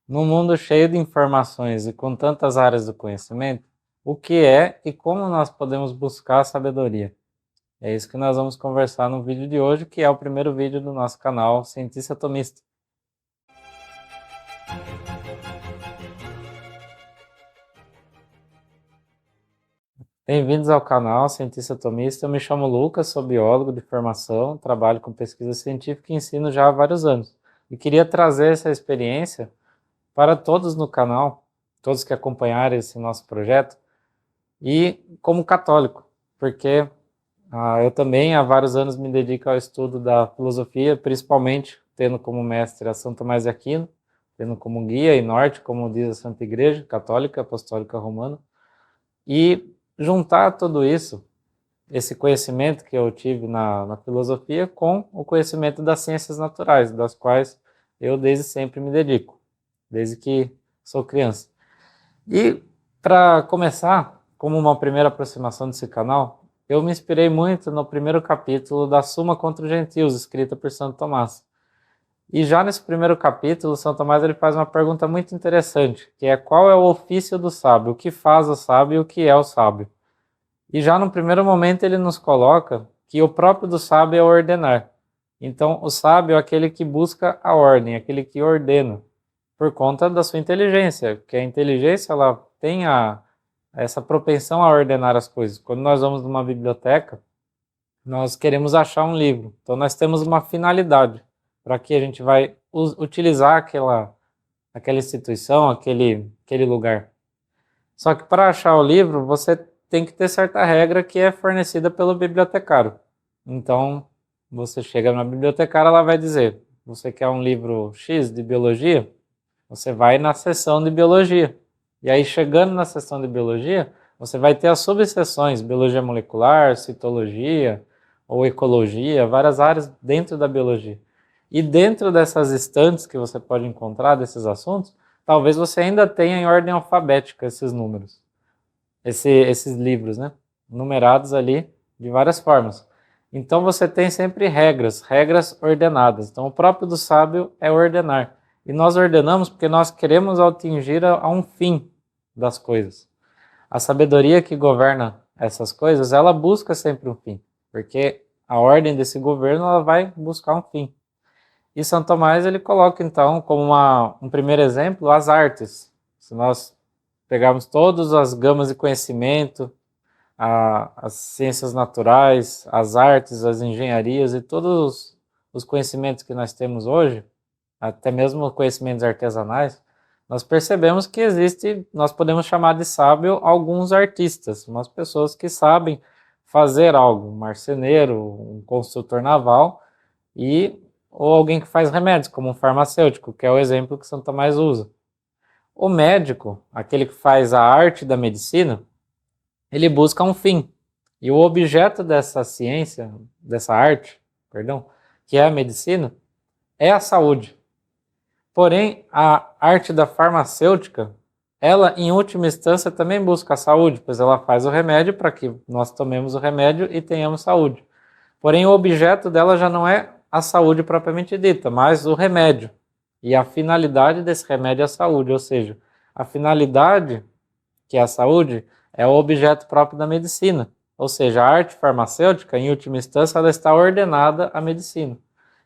Num mundo cheio de informações e com tantas áreas do conhecimento, o que é e como nós podemos buscar a sabedoria? É isso que nós vamos conversar no vídeo de hoje, que é o primeiro vídeo do nosso canal Cientista Atomista. Bem-vindos ao canal Cientista Atomista. Eu me chamo Lucas, sou biólogo de formação, trabalho com pesquisa científica e ensino já há vários anos. E queria trazer essa experiência para todos no canal, todos que acompanharem esse nosso projeto, e como católico, porque eu também há vários anos me dedico ao estudo da filosofia, principalmente tendo como mestre a São Tomás de Aquino, tendo como guia e norte, como diz a Santa Igreja Católica Apostólica Romana, e juntar tudo isso, esse conhecimento que eu tive na filosofia, com o conhecimento das ciências naturais, das quais eu desde sempre me dedico, desde que sou criança. E para começar, como uma primeira aproximação desse canal, eu me inspirei muito no primeiro capítulo da Suma contra os Gentios, escrita por Santo Tomás. E já nesse primeiro capítulo, Santo Tomás ele faz uma pergunta muito interessante, que é qual é o ofício do sábio, o que faz o sábio e o que é o sábio. E já no primeiro momento ele nos coloca que o próprio do sábio é ordenar. Então, o sábio é aquele que busca a ordem, aquele que ordena, por conta da sua inteligência, porque a inteligência ela tem essa propensão a ordenar as coisas. Quando nós vamos numa biblioteca, nós queremos achar um livro, então nós temos uma finalidade para que a gente vai utilizar aquela instituição, aquele lugar. Só que para achar o livro, você tem que ter certa regra que é fornecida pelo bibliotecário. Então, você chega na bibliotecária, ela vai dizer, você quer um livro X de biologia? Você vai na seção de biologia. E aí, chegando na seção de biologia, você vai ter as subseções, biologia molecular, citologia ou ecologia, várias áreas dentro da biologia. E dentro dessas estantes que você pode encontrar desses assuntos, talvez você ainda tenha em ordem alfabética esses números, esses livros, né? Numerados ali de várias formas. Então você tem sempre regras ordenadas. Então o próprio do sábio é ordenar. E nós ordenamos porque nós queremos atingir a um fim das coisas. A sabedoria que governa essas coisas, ela busca sempre um fim, porque a ordem desse governo ela vai buscar um fim. E São Tomás ele coloca então como um primeiro exemplo as artes. Se nós pegarmos todas as gamas de conhecimento, as ciências naturais, as artes, as engenharias e todos os conhecimentos que nós temos hoje, até mesmo conhecimentos artesanais, nós percebemos que nós podemos chamar de sábio alguns artistas, umas pessoas que sabem fazer algo, um marceneiro, um construtor naval, ou alguém que faz remédios, como um farmacêutico, que é o exemplo que Santo Tomás usa. O médico, aquele que faz a arte da medicina, ele busca um fim. E o objeto dessa ciência, dessa arte, perdão, que é a medicina, é a saúde. Porém, a arte da farmacêutica, ela, em última instância, também busca a saúde, pois ela faz o remédio para que nós tomemos o remédio e tenhamos saúde. Porém, o objeto dela já não é a saúde propriamente dita, mas o remédio. E a finalidade desse remédio é a saúde, ou seja, a finalidade, que é a saúde, é o objeto próprio da medicina. Ou seja, a arte farmacêutica, em última instância, ela está ordenada à medicina.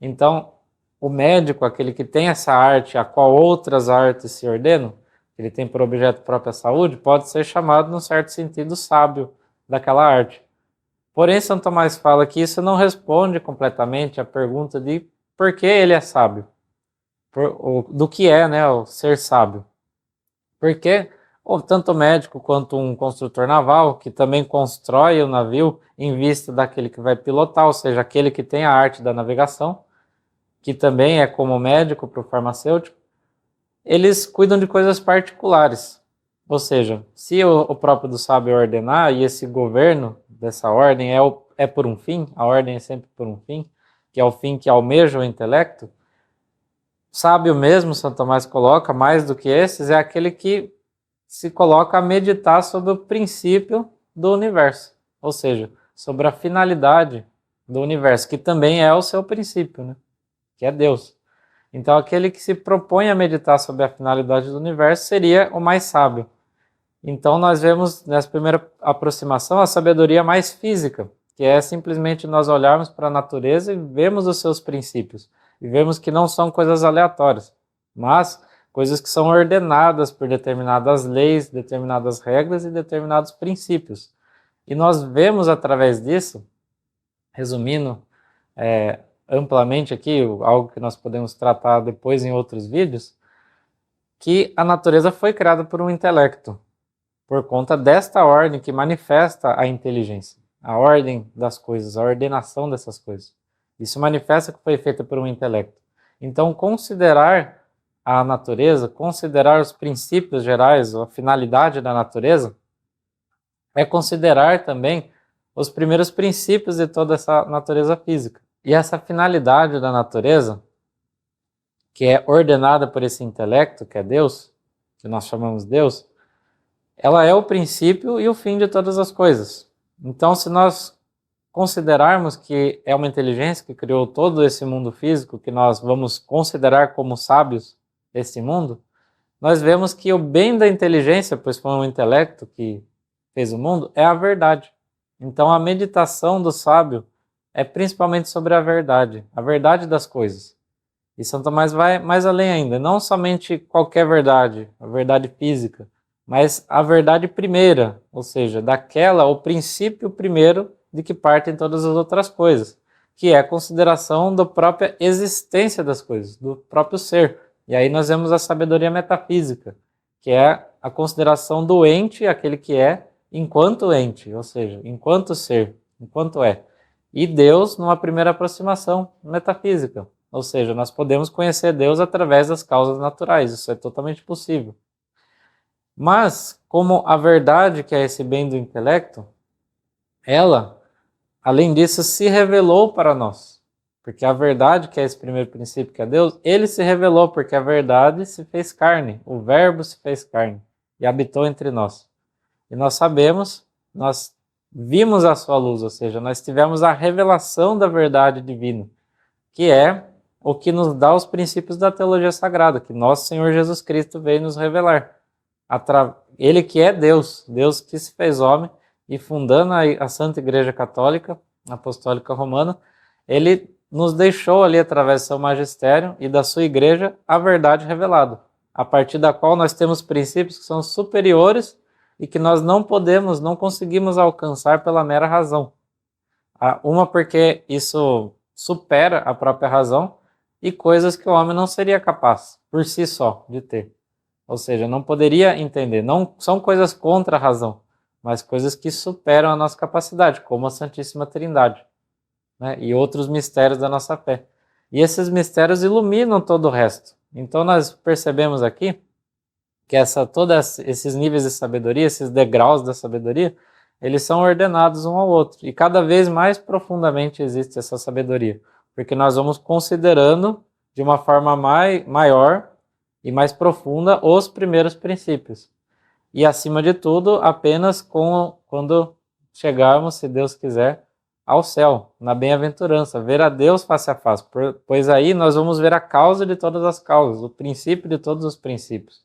Então, o médico, aquele que tem essa arte, a qual outras artes se ordenam, ele tem por objeto próprio a saúde, pode ser chamado, num certo sentido, sábio daquela arte. Porém, Santo Tomás fala que isso não responde completamente à pergunta de por que ele é sábio, do que é, né, o ser sábio. Porque tanto o médico quanto um construtor naval, que também constrói o navio em vista daquele que vai pilotar, ou seja, aquele que tem a arte da navegação, que também é como médico para o farmacêutico, eles cuidam de coisas particulares. Ou seja, se o próprio do sábio ordenar, e esse governo dessa ordem é por um fim, a ordem é sempre por um fim, que é o fim que almeja o intelecto, sábio mesmo, Santo Tomás coloca, mais do que esses, é aquele que se coloca a meditar sobre o princípio do universo, ou seja, sobre a finalidade do universo, que também é o seu princípio, né? Que é Deus. Então, aquele que se propõe a meditar sobre a finalidade do universo seria o mais sábio. Então, nós vemos nessa primeira aproximação a sabedoria mais física, que é simplesmente nós olharmos para a natureza e vemos os seus princípios, e vemos que não são coisas aleatórias, mas coisas que são ordenadas por determinadas leis, determinadas regras e determinados princípios. E nós vemos através disso, resumindo amplamente aqui, algo que nós podemos tratar depois em outros vídeos, que a natureza foi criada por um intelecto, por conta desta ordem que manifesta a inteligência, a ordem das coisas, a ordenação dessas coisas. Isso manifesta que foi feita por um intelecto. Então, considerar a natureza, considerar os princípios gerais, a finalidade da natureza, é considerar também os primeiros princípios de toda essa natureza física. E essa finalidade da natureza, que é ordenada por esse intelecto, que é Deus, que nós chamamos Deus, ela é o princípio e o fim de todas as coisas. Então, se nós considerarmos que é uma inteligência que criou todo esse mundo físico, que nós vamos considerar como sábios esse mundo, nós vemos que o bem da inteligência, pois foi um intelecto que fez o mundo, é a verdade. Então, a meditação do sábio é principalmente sobre a verdade das coisas. E São Tomás vai mais além ainda, não somente qualquer verdade, a verdade física, mas a verdade primeira, ou seja, daquela, o princípio primeiro de que partem todas as outras coisas, que é a consideração da própria existência das coisas, do próprio ser. E aí nós vemos a sabedoria metafísica, que é a consideração do ente, aquele que é, enquanto ente, ou seja, enquanto ser, enquanto é. E Deus numa primeira aproximação metafísica, ou seja, nós podemos conhecer Deus através das causas naturais, isso é totalmente possível. Mas, como a verdade, que é esse bem do intelecto, ela, além disso, se revelou para nós. Porque a verdade, que é esse primeiro princípio, que é Deus, ele se revelou, porque a verdade se fez carne, o verbo se fez carne e habitou entre nós. E nós sabemos, nós vimos a sua luz, ou seja, nós tivemos a revelação da verdade divina, que é o que nos dá os princípios da teologia sagrada, que nosso Senhor Jesus Cristo veio nos revelar. Ele que é Deus, Deus que se fez homem, e fundando a Santa Igreja Católica, Apostólica Romana, ele nos deixou ali, através do seu magistério e da sua igreja, a verdade revelada, a partir da qual nós temos princípios que são superiores e que nós não conseguimos alcançar pela mera razão. Uma porque isso supera a própria razão, e coisas que o homem não seria capaz, por si só, de ter. Ou seja, não poderia entender. Não são coisas contra a razão, mas coisas que superam a nossa capacidade, como a Santíssima Trindade, né? E outros mistérios da nossa fé. E esses mistérios iluminam todo o resto. Então nós percebemos aqui que todos esses níveis de sabedoria, esses degraus da sabedoria, eles são ordenados um ao outro. E cada vez mais profundamente existe essa sabedoria, porque nós vamos considerando de uma forma maior e mais profunda os primeiros princípios. E, acima de tudo, apenas quando chegarmos, se Deus quiser, ao céu, na bem-aventurança, ver a Deus face a face, pois aí nós vamos ver a causa de todas as causas, o princípio de todos os princípios,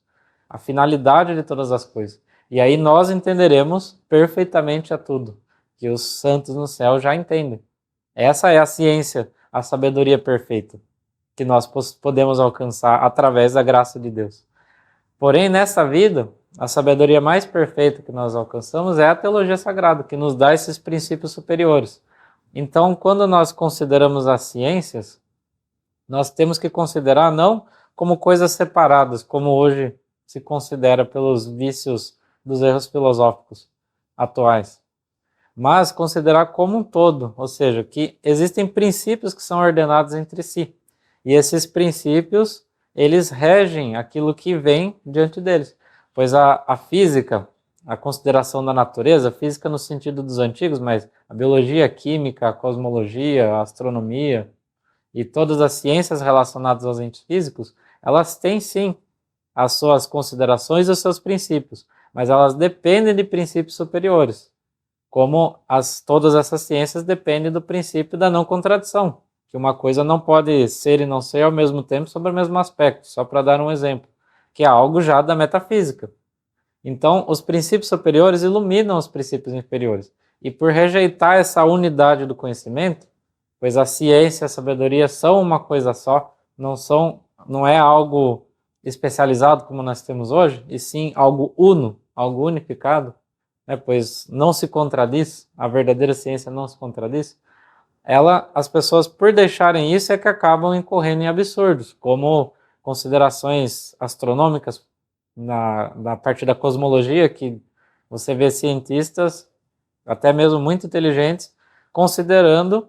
a finalidade de todas as coisas. E aí nós entenderemos perfeitamente a tudo, que os santos no céu já entendem. Essa é a ciência, a sabedoria perfeita, que nós podemos alcançar através da graça de Deus. Porém, nessa vida, a sabedoria mais perfeita que nós alcançamos é a teologia sagrada, que nos dá esses princípios superiores. Então, quando nós consideramos as ciências, nós temos que considerar não como coisas separadas, como hoje se considera pelos vícios dos erros filosóficos atuais, mas considerar como um todo, ou seja, que existem princípios que são ordenados entre si, e esses princípios, eles regem aquilo que vem diante deles, pois a física, a consideração da natureza, física no sentido dos antigos, mas a biologia, a química, a cosmologia, a astronomia e todas as ciências relacionadas aos entes físicos, elas têm sim as suas considerações e os seus princípios, mas elas dependem de princípios superiores, como todas essas ciências dependem do princípio da não contradição, que uma coisa não pode ser e não ser ao mesmo tempo sobre o mesmo aspecto, só para dar um exemplo, que é algo já da metafísica. Então, os princípios superiores iluminam os princípios inferiores. E por rejeitar essa unidade do conhecimento, pois a ciência e a sabedoria são uma coisa só, não é algo especializado como nós temos hoje, e sim algo uno, algo unificado, né, pois não se contradiz, a verdadeira ciência não se contradiz. As pessoas, por deixarem isso, é que acabam incorrendo em absurdos, como considerações astronômicas na parte da cosmologia, que você vê cientistas, até mesmo muito inteligentes, considerando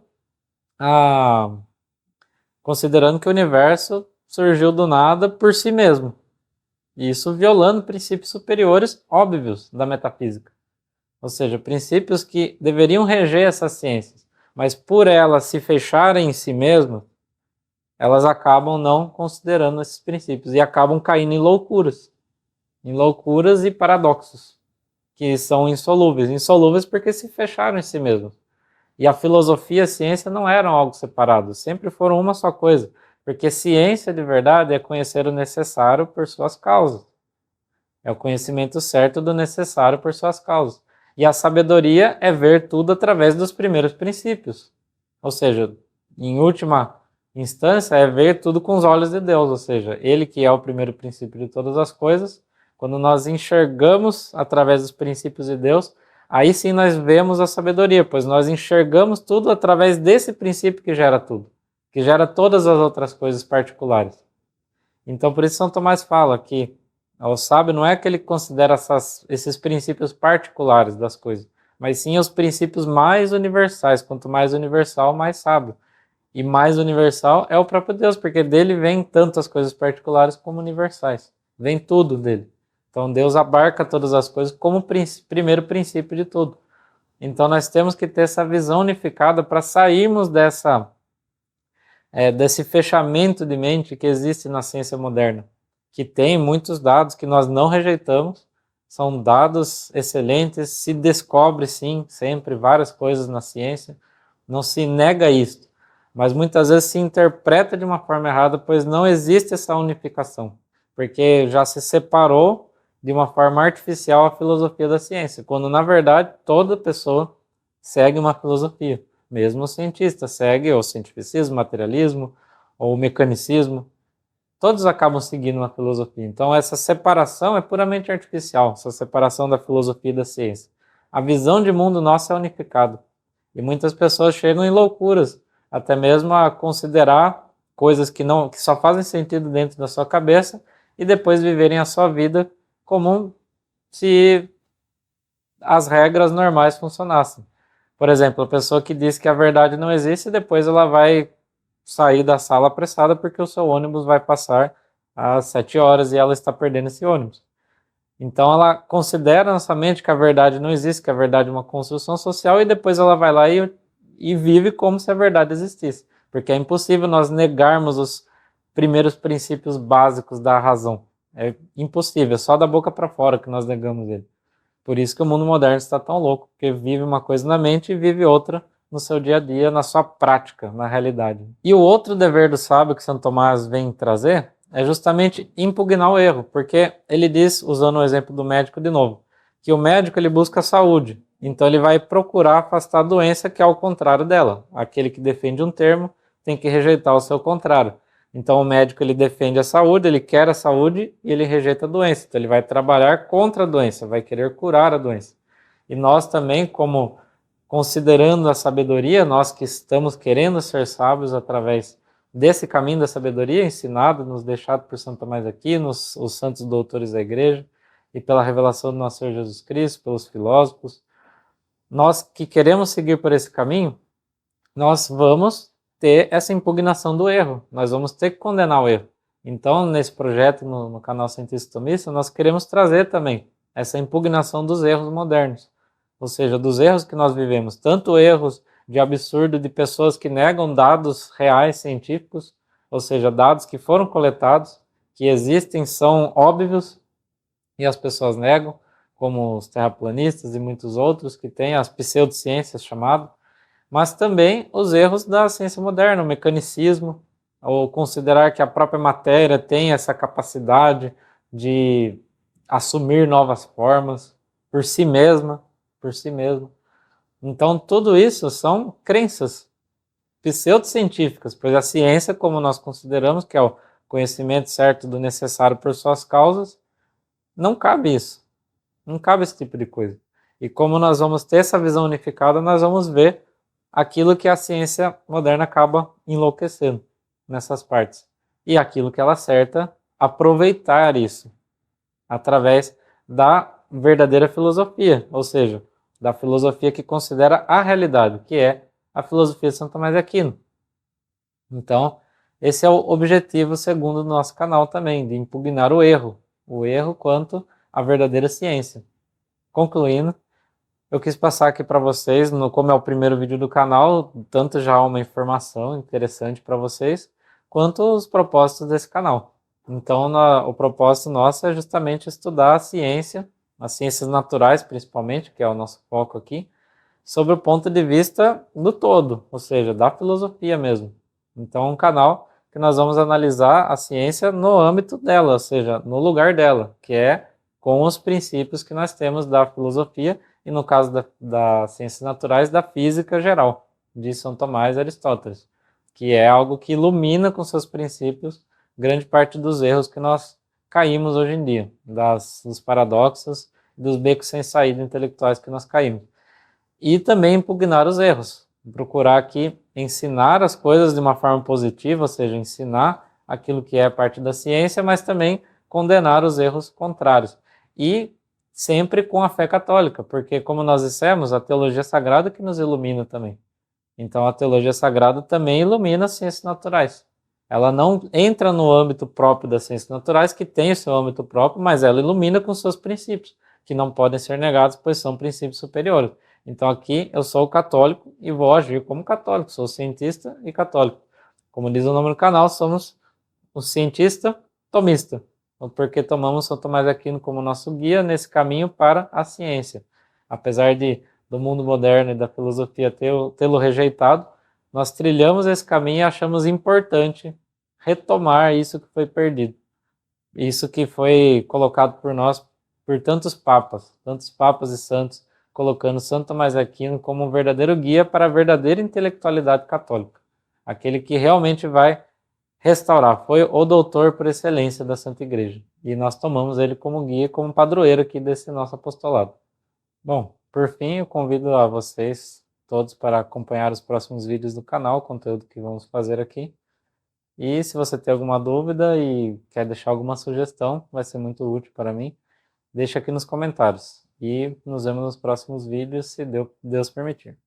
que o universo surgiu do nada por si mesmo. Isso violando princípios superiores óbvios da metafísica. Ou seja, princípios que deveriam reger essas ciências, mas por elas se fecharem em si mesmas, elas acabam não considerando esses princípios e acabam caindo em loucuras e paradoxos, que são insolúveis. Insolúveis porque se fecharam em si mesmos. E a filosofia e a ciência não eram algo separado, sempre foram uma só coisa, porque ciência de verdade é conhecer o necessário por suas causas. É o conhecimento certo do necessário por suas causas. E a sabedoria é ver tudo através dos primeiros princípios. Ou seja, em última instância, é ver tudo com os olhos de Deus. Ou seja, Ele que é o primeiro princípio de todas as coisas. Quando nós enxergamos através dos princípios de Deus, aí sim nós vemos a sabedoria, pois nós enxergamos tudo através desse princípio que gera tudo, que gera todas as outras coisas particulares. Então, por isso São Tomás fala que o sábio não é que ele considera esses princípios particulares das coisas, mas sim os princípios mais universais. Quanto mais universal, mais sábio. E mais universal é o próprio Deus, porque dele vem tanto as coisas particulares como universais. Vem tudo dele. Então Deus abarca todas as coisas como primeiro princípio de tudo. Então nós temos que ter essa visão unificada para sairmos desse fechamento de mente que existe na ciência moderna, que tem muitos dados que nós não rejeitamos, são dados excelentes, se descobre sim, sempre várias coisas na ciência, não se nega isso, mas muitas vezes se interpreta de uma forma errada, pois não existe essa unificação, porque já se separou de uma forma artificial a filosofia da ciência, quando na verdade toda pessoa segue uma filosofia. Mesmo o cientista segue o cientificismo, o materialismo, ou o mecanicismo, todos acabam seguindo uma filosofia. Então essa separação é puramente artificial, essa separação da filosofia e da ciência. A visão de mundo nossa é unificada. E muitas pessoas chegam em loucuras, até mesmo a considerar coisas que só fazem sentido dentro da sua cabeça e depois viverem a sua vida como se as regras normais funcionassem. Por exemplo, a pessoa que diz que a verdade não existe, depois ela vai sair da sala apressada porque o seu ônibus vai passar às 7 horas e ela está perdendo esse ônibus. Então ela considera na sua mente que a verdade não existe, que a verdade é uma construção social, e depois ela vai lá e vive como se a verdade existisse. Porque é impossível nós negarmos os primeiros princípios básicos da razão. É impossível, só da boca para fora que nós negamos ele. Por isso que o mundo moderno está tão louco, porque vive uma coisa na mente e vive outra no seu dia a dia, na sua prática, na realidade. E o outro dever do sábio que Santo Tomás vem trazer é justamente impugnar o erro, porque ele diz, usando o exemplo do médico de novo, que o médico ele busca a saúde, então ele vai procurar afastar a doença que é ao contrário dela. Aquele que defende um termo tem que rejeitar o seu contrário. Então o médico ele defende a saúde, ele quer a saúde e ele rejeita a doença. Então ele vai trabalhar contra a doença, vai querer curar a doença. E nós também, como considerando a sabedoria, nós que estamos querendo ser sábios através desse caminho da sabedoria ensinado, nos deixado por Santo Tomás aqui, os santos doutores da igreja, e pela revelação do nosso Senhor Jesus Cristo, pelos filósofos, nós que queremos seguir por esse caminho, nós vamos ter essa impugnação do erro, nós vamos ter que condenar o erro. Então, nesse projeto, no canal Cientista Tomista, nós queremos trazer também essa impugnação dos erros modernos, ou seja, dos erros que nós vivemos, tanto erros de absurdo de pessoas que negam dados reais científicos, ou seja, dados que foram coletados, que existem, são óbvios, e as pessoas negam, como os terraplanistas e muitos outros que têm as pseudociências chamadas, mas também os erros da ciência moderna, o mecanicismo, ou considerar que a própria matéria tem essa capacidade de assumir novas formas por si mesma, por si mesma. Então, tudo isso são crenças pseudocientíficas, pois a ciência, como nós consideramos, que é o conhecimento certo do necessário por suas causas, não cabe isso. Não cabe esse tipo de coisa. E como nós vamos ter essa visão unificada, nós vamos ver aquilo que a ciência moderna acaba enlouquecendo nessas partes. E aquilo que ela acerta, aproveitar isso através da verdadeira filosofia, ou seja, da filosofia que considera a realidade, que é a filosofia de Santo Tomás de Aquino. Então, esse é o objetivo segundo do nosso canal também, de impugnar o erro quanto à verdadeira ciência. Concluindo, eu quis passar aqui para vocês, como é o primeiro vídeo do canal, tanto já uma informação interessante para vocês, quanto os propósitos desse canal. Então, o propósito nosso é justamente estudar a ciência, as ciências naturais principalmente, que é o nosso foco aqui, sobre o ponto de vista do todo, ou seja, da filosofia mesmo. Então, é um canal que nós vamos analisar a ciência no âmbito dela, ou seja, no lugar dela, que é com os princípios que nós temos da filosofia e, no caso das ciências naturais, da física geral, de São Tomás e Aristóteles, que é algo que ilumina com seus princípios grande parte dos erros que nós caímos hoje em dia, dos paradoxos, dos becos sem saída intelectuais que nós caímos. E também impugnar os erros, procurar aqui ensinar as coisas de uma forma positiva, ou seja, ensinar aquilo que é parte da ciência, mas também condenar os erros contrários. E sempre com a fé católica, porque, como nós dissemos, a teologia sagrada que nos ilumina também. Então, a teologia sagrada também ilumina as ciências naturais. Ela não entra no âmbito próprio das ciências naturais, que tem o seu âmbito próprio, mas ela ilumina com seus princípios, que não podem ser negados, pois são princípios superiores. Então, aqui eu sou católico e vou agir como católico, sou cientista e católico. Como diz o nome do canal, somos o cientista tomista, porque tomamos São Tomás de Aquino como nosso guia nesse caminho para a ciência. Apesar do mundo moderno e da filosofia tê-lo rejeitado, nós trilhamos esse caminho e achamos importante retomar isso que foi perdido. Isso que foi colocado por nós, por tantos papas e santos, colocando Santo Tomás de Aquino como um verdadeiro guia para a verdadeira intelectualidade católica. Aquele que realmente vai restaurar, foi o doutor por excelência da Santa Igreja. E nós tomamos ele como guia, como padroeiro aqui desse nosso apostolado. Bom, por fim, eu convido a vocês todos para acompanhar os próximos vídeos do canal, o conteúdo que vamos fazer aqui. E se você tem alguma dúvida e quer deixar alguma sugestão, vai ser muito útil para mim, deixa aqui nos comentários. E nos vemos nos próximos vídeos, se Deus permitir.